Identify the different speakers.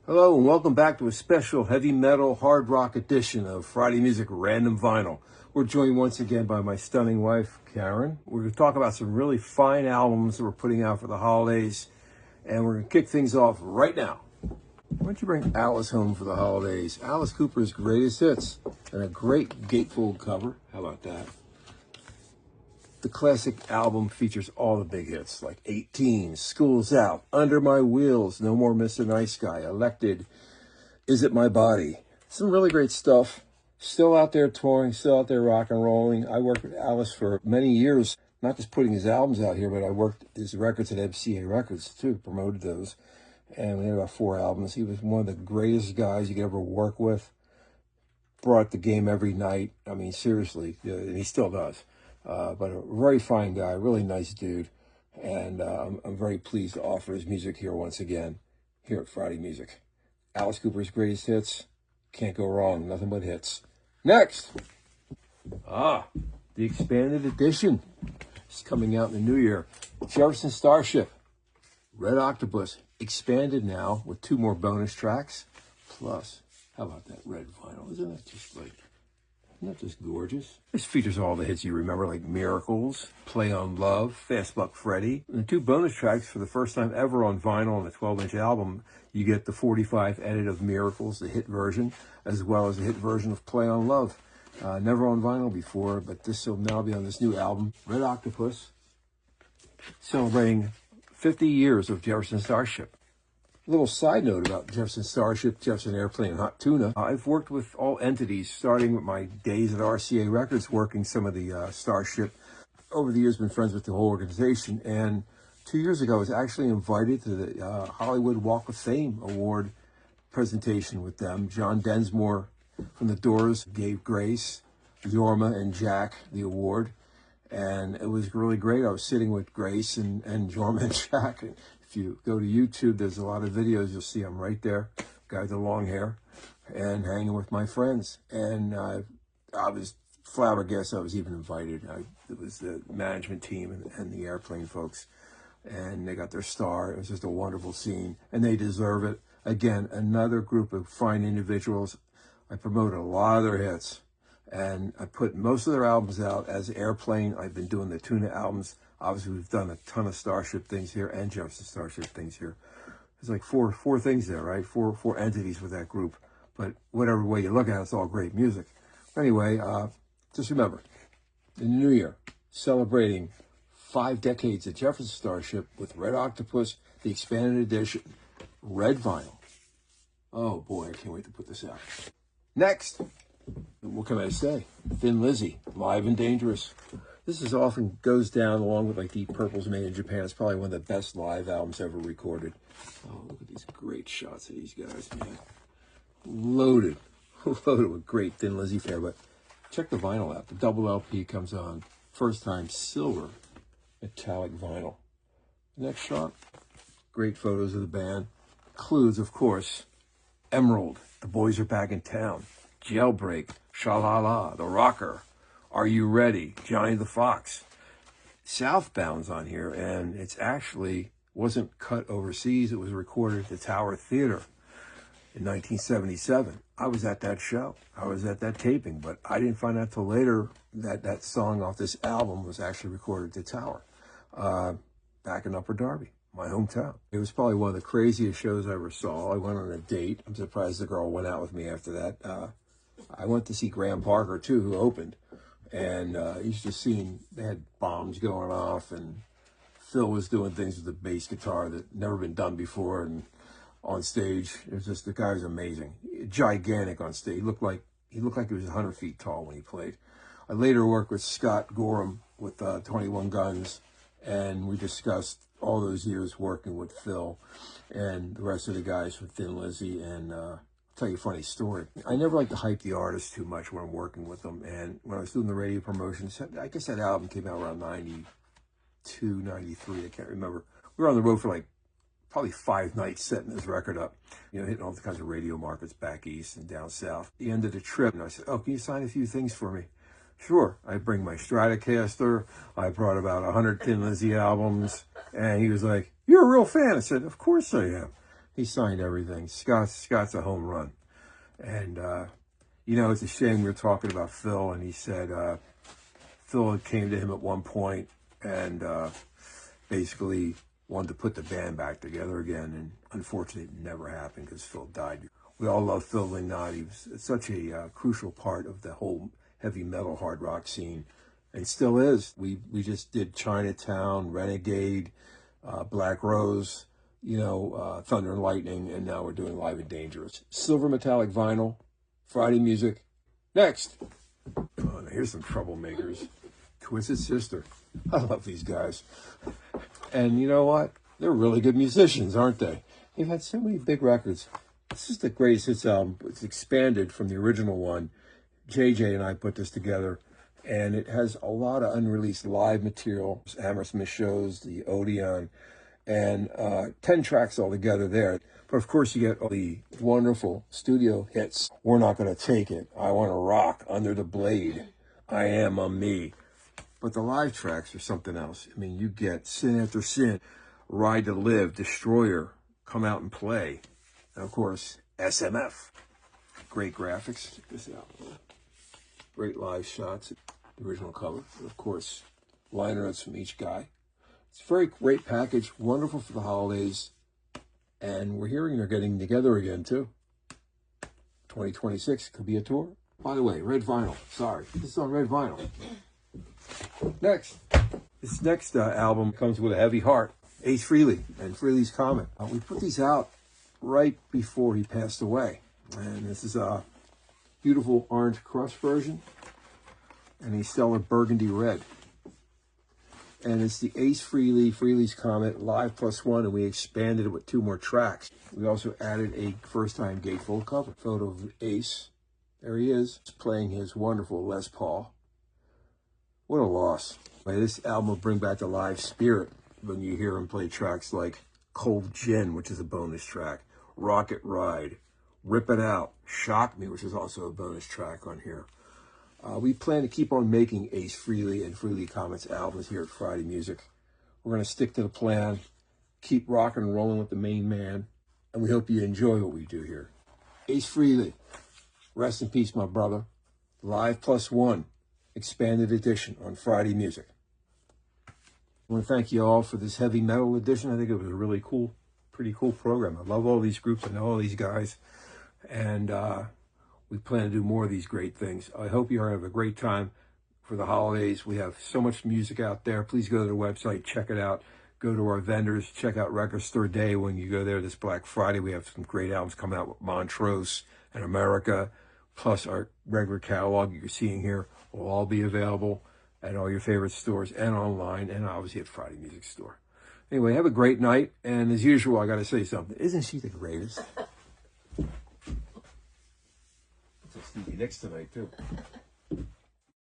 Speaker 1: Hello and welcome back to a special heavy metal hard rock edition of Friday Music Random Vinyl. We're joined once again by my stunning wife, Karen. We're going to talk about some really fine albums that we're putting out for the holidays, and we're going to kick things off right now. Why don't you bring Alice home for the holidays? Alice Cooper's Greatest Hits, and a great gatefold cover. How about that? The classic album features all the big hits like 18, School's Out, Under My Wheels, No More Mr. Nice Guy, Elected, Is It My Body? Some really great stuff. Still out there touring, still out there rock and rolling. I worked with Alice for many years, not just putting his albums out here, but I worked his records at MCA Records too, promoted those. And we had about 4 albums. He was one of the greatest guys you could ever work with. Brought the game every night. I mean, seriously, and he still does. But a very fine guy, really nice dude. And I'm very pleased to offer his music here once again, here at Friday Music. Alice Cooper's Greatest Hits. Can't go wrong. Nothing but hits. Next. The expanded edition. It's coming out in the new year. Jefferson Starship. Red Octopus. Expanded now with 2 more bonus tracks. Plus, how about that red vinyl? Isn't that just gorgeous? This features all the hits you remember, like Miracles, Play on Love, Fast Buck Freddy. And the 2 bonus tracks for the first time ever on vinyl on a 12-inch album. You get the 45 edit of Miracles, the hit version, as well as the hit version of Play on Love. Never on vinyl before, but this will now be on this new album, Red Octopus, celebrating 50 years of Jefferson Starship. A little side note about Jefferson Starship, Jefferson Airplane, and Hot Tuna. I've worked with all entities, starting with my days at RCA Records, working some of the Starship. Over the years, been friends with the whole organization. And 2 years ago, I was actually invited to the Hollywood Walk of Fame Award presentation with them. John Densmore from The Doors gave Grace, Jorma, and Jack the award. And it was really great. I was sitting with Grace and Jorma and Jack. If you go to YouTube, there's a lot of videos. You'll see I'm right there, guy with the long hair, and hanging with my friends. And I was flabbergasted I was even invited. It was the management team and the airplane folks, and they got their star. It was just a wonderful scene, and they deserve it. Again, another group of fine individuals. I promoted a lot of their hits, and I put most of their albums out as Airplane. I've been doing the Tuna albums. Obviously, we've done a ton of Starship things here and Jefferson Starship things here. There's like four things there, right? Four entities with that group. But whatever way you look at it, it's all great music. Anyway, just remember, in the new year, celebrating 5 decades of Jefferson Starship with Red Octopus, the expanded edition, red vinyl. Oh boy, I can't wait to put this out. Next, what can I say? Thin Lizzy, Live and Dangerous. This is often goes down along with like Deep Purple's Made in Japan. It's probably one of the best live albums ever recorded. Oh, look at these great shots of these guys, man. Loaded with great Thin Lizzy fare. But check the vinyl out. The double LP comes on. First time silver metallic vinyl. Next shot, great photos of the band. Includes, of course, Emerald, The Boys Are Back in Town, Jailbreak, Sha-La-La, The Rocker, Are You Ready, Johnny the Fox. Southbound's on here, and it's actually wasn't cut overseas. It was recorded at the Tower Theater in 1977. I was at that show. I was at that taping, but I didn't find out till later that that song off this album was actually recorded at the Tower, back in Upper Darby, my hometown. It was probably one of the craziest shows I ever saw. I went on a date. I'm surprised the girl went out with me after that. I went to see Graham Parker, too, who opened. And he's just seeing, they had bombs going off, and Phil was doing things with the bass guitar that never been done before. And on stage, it was just, the guy was amazing. Gigantic on stage. He looked like he was 100 feet tall when he played. I later worked with Scott Gorham with 21 Guns, and we discussed all those years working with Phil and the rest of the guys with Thin Lizzy. And I'll tell you a funny story. I never like to hype the artists too much when I'm working with them. And when I was doing the radio promotions, I guess that album came out around 92, 93, I can't remember. We were on the road for like probably 5 nights setting this record up, you know, hitting all the kinds of radio markets back east and down south. At the end of the trip, and I said, oh, can you sign a few things for me? Sure. I bring my Stratocaster. I brought about 100 Thin Lizzy albums. And he was like, you're a real fan. I said, of course I am. He signed everything. Scott's a home run. And, you know, it's a shame we were talking about Phil, and he said Phil came to him at one point and basically wanted to put the band back together again. And unfortunately, it never happened because Phil died. We all love Phil Lynott. He was such a crucial part of the whole heavy metal hard rock scene, and still is. We just did Chinatown, Renegade, Black Rose, you know, Thunder and Lightning, and now we're doing Live and Dangerous. Silver metallic vinyl, Friday music. Next. Oh, now here's some troublemakers. Twisted Sister. I love these guys. And you know what? They're really good musicians, aren't they? They've had so many big records. This is the greatest hits album. It's expanded from the original one. JJ and I put this together, and it has a lot of unreleased live material, Hammersmith shows, the Odeon, and 10 tracks altogether there. But of course, you get all the wonderful studio hits. We're Not Gonna Take It, I Want to Rock, Under the Blade, I Am a Me. But the live tracks are something else. I mean, you get Sin After Sin, Ride to Live, Destroyer, Come Out and Play. And of course, SMF. Great graphics. Check this out. Great live shots. The original cover. And of course, liner notes from each guy. It's a very great package. Wonderful for the holidays. And we're hearing they're getting together again, too. 2026 could be a tour. By the way, red vinyl. Sorry. This is on red vinyl. Next. This next album comes with a heavy heart. Ace Frehley and Frehley's Comet. We put these out right before he passed away. And this is a beautiful orange crush version and a stellar burgundy red. And it's the Ace Frehley, Frehley's Comet, Live +1, and we expanded it with 2 more tracks. We also added a first-time gatefold cover. Photo of Ace. There he is, playing his wonderful Les Paul. What a loss. This album will bring back the live spirit when you hear him play tracks like Cold Gin, which is a bonus track, Rocket Ride, Rip It Out, Shock Me, which is also a bonus track on here. We plan to keep on making Ace Frehley and Frehley Comets albums here at Friday Music. We're going to stick to the plan, keep rocking and rolling with the main man, and we hope you enjoy what we do here. Ace Frehley, rest in peace, my brother. Live +1, expanded edition on Friday Music. I want to thank you all for this heavy metal edition. I think it was a really cool, pretty cool program. I love all these groups. I know all these guys. And we plan to do more of these great things. I hope you have a great time for the holidays. We have so much music out there. Please go to the website, check it out. Go to our vendors, check out Record Store Day when you go there this Black Friday. We have some great albums coming out with Montrose and America, plus our regular catalog you're seeing here will all be available at all your favorite stores and online, and obviously at Friday Music Store. Anyway, have a great night. And as usual, I got to say something. Isn't she the greatest? Stevie Nicks tonight, too.